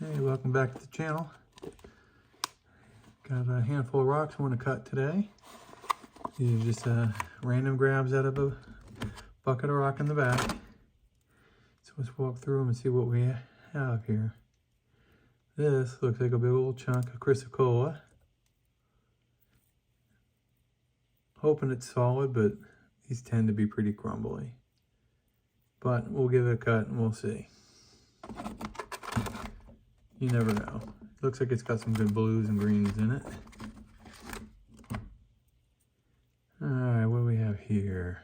Hey, welcome back to the channel. Got a handful of rocks I want to cut today. These are just random grabs out of a bucket of rock in the back. So let's walk through them and see what we have here. This looks like a big old chunk of chrysocolla. Hoping it's solid, but these tend to be pretty crumbly. But we'll give it a cut and we'll see. You never know. Looks like it's got some good blues and greens in it. Alright, what do we have here?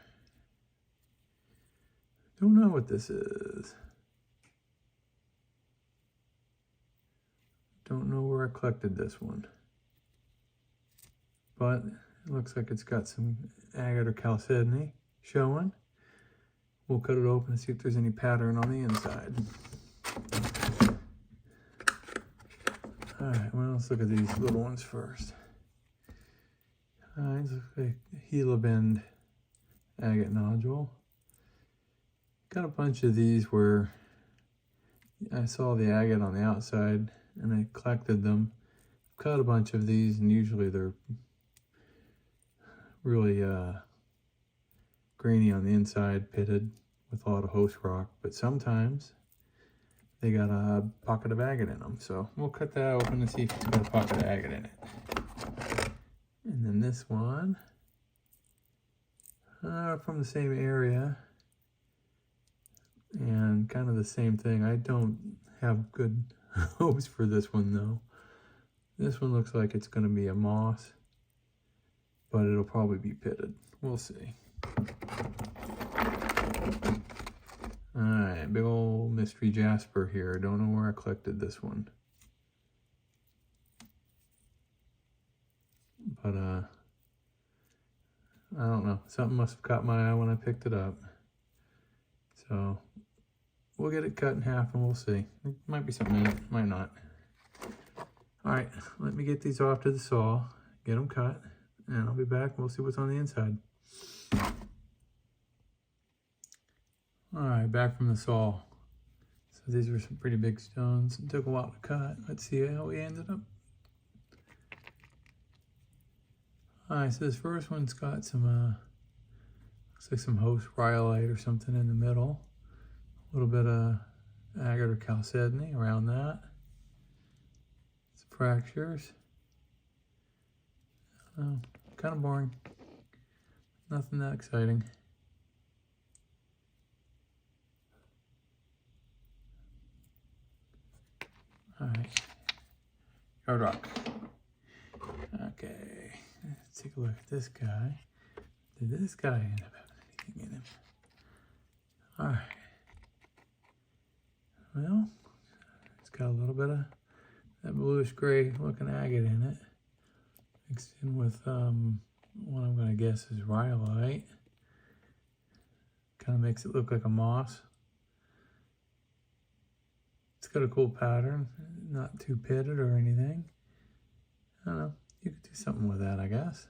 Don't know what this is. Don't know where I collected this one. But it looks like it's got some agate or chalcedony showing. We'll cut it open and see if there's any pattern on the inside. Alright, well, let's look at these little ones first. These look like helibend agate nodule. Got a bunch of these where I saw the agate on the outside and I collected them. Cut a bunch of these, and usually they're really grainy on the inside, pitted with a lot of host rock, but sometimes they got a pocket of agate in them. So we'll cut that open and see if it's got a pocket of agate in it. And then this one, from the same area, and kind of the same thing. I don't have good hopes for this one though. This one looks like it's going to be a moss, but it'll probably be pitted. We'll see. Alright, big old mystery jasper here. I don't know where I collected this one. But, I don't know. Something must have caught my eye when I picked it up. So, we'll get it cut in half and we'll see. It might be something in it, might not. Alright, let me get these off to the saw, get them cut, and I'll be back and we'll see what's on the inside. Alright, back from the saw. So these were some pretty big stones. It took a while to cut. Let's see how we ended up. Alright, so this first one's got some, looks like some host rhyolite or something in the middle. A little bit of agate or chalcedony around that. Some fractures. Kind of boring. Nothing that exciting. Alright, yard rock. Okay, let's take a look at this guy. Did this guy end up having anything in him? Alright. Well, it's got a little bit of that bluish gray looking agate in it. Mixed in with what I'm going to guess is rhyolite. Kind of makes it look like a moss. It's got a cool pattern, not too pitted or anything. I don't know, you could do something with that, I guess.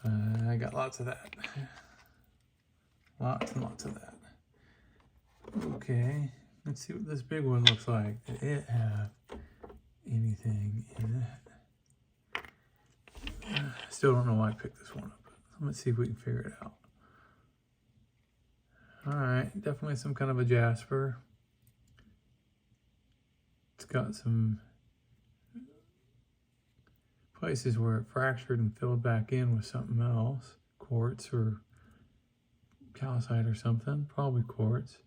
I got lots of that. Lots and lots of that. Okay, let's see what this big one looks like. Did it have anything in it? Still don't know why I picked this one up. Let's see if we can figure it out. Alright, definitely some kind of a jasper. It's got some places where it fractured and filled back in with something else. Quartz or calcite or something. Probably quartz.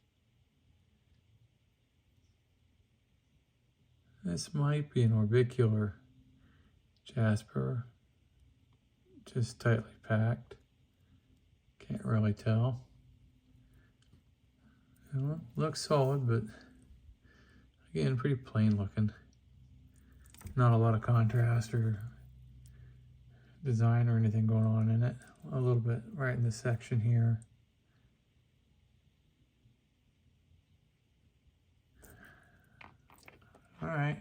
This might be an orbicular jasper. Just tightly packed. Can't really tell. Well, looks solid, but again, pretty plain looking. Not a lot of contrast or design or anything going on in it. A little bit right in this section here. All right.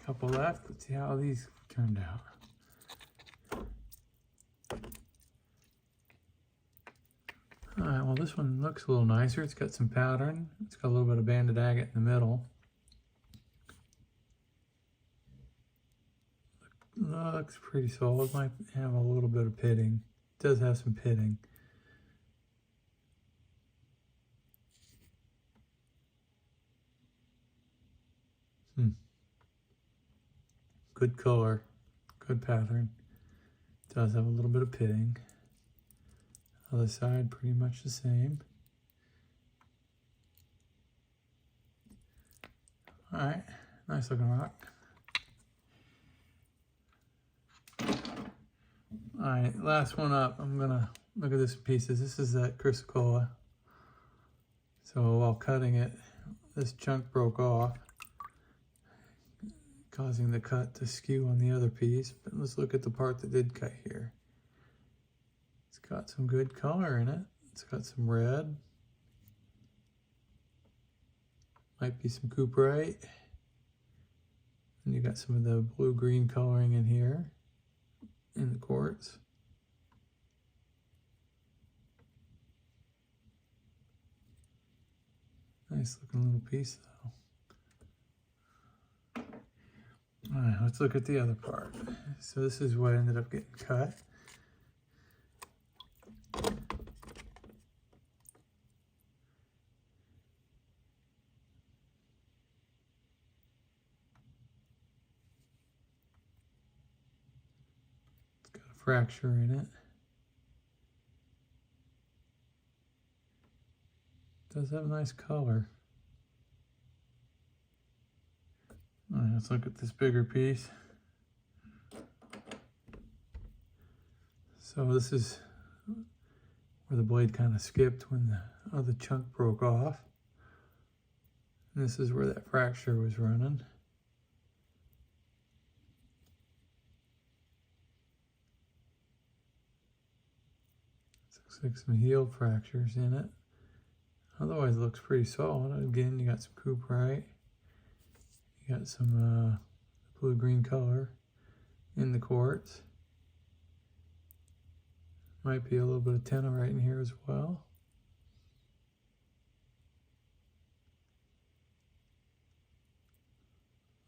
Couple left. Let's see how these turned out. Oh, this one looks a little nicer. It's got some pattern. It's got a little bit of banded agate in the middle. Looks pretty solid. Might have a little bit of pitting. It does have some pitting. Good color, good pattern. Does have a little bit of pitting. Other side, pretty much the same. All right, nice looking rock. All right, last one up. I'm gonna look at this in pieces. This is that chrysocolla. So while cutting it, this chunk broke off, causing the cut to skew on the other piece. But let's look at the part that did cut here. It's got some good color in it. It's got some red. Might be some cooperite. And you got some of the blue-green coloring in here, in the quartz. Nice looking little piece though. All right, let's look at the other part. So this is what ended up getting cut. It's got a fracture in it. Does have a nice color. All right, let's look at this bigger piece. So this is where the blade kind of skipped when the other chunk broke off. And this is where that fracture was running. Looks like some healed fractures in it. Otherwise it looks pretty solid. Again, you got some cooperite. You got some blue-green color in the quartz. Might be a little bit of tenorite in here as well.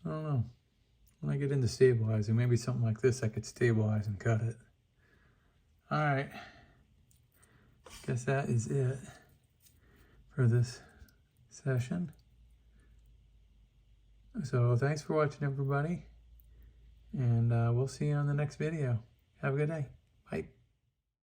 I don't know. When I get into stabilizing, maybe something like this I could stabilize and cut it. All right. Guess that is it for this session. So thanks for watching, everybody, and we'll see you on the next video. Have a good day.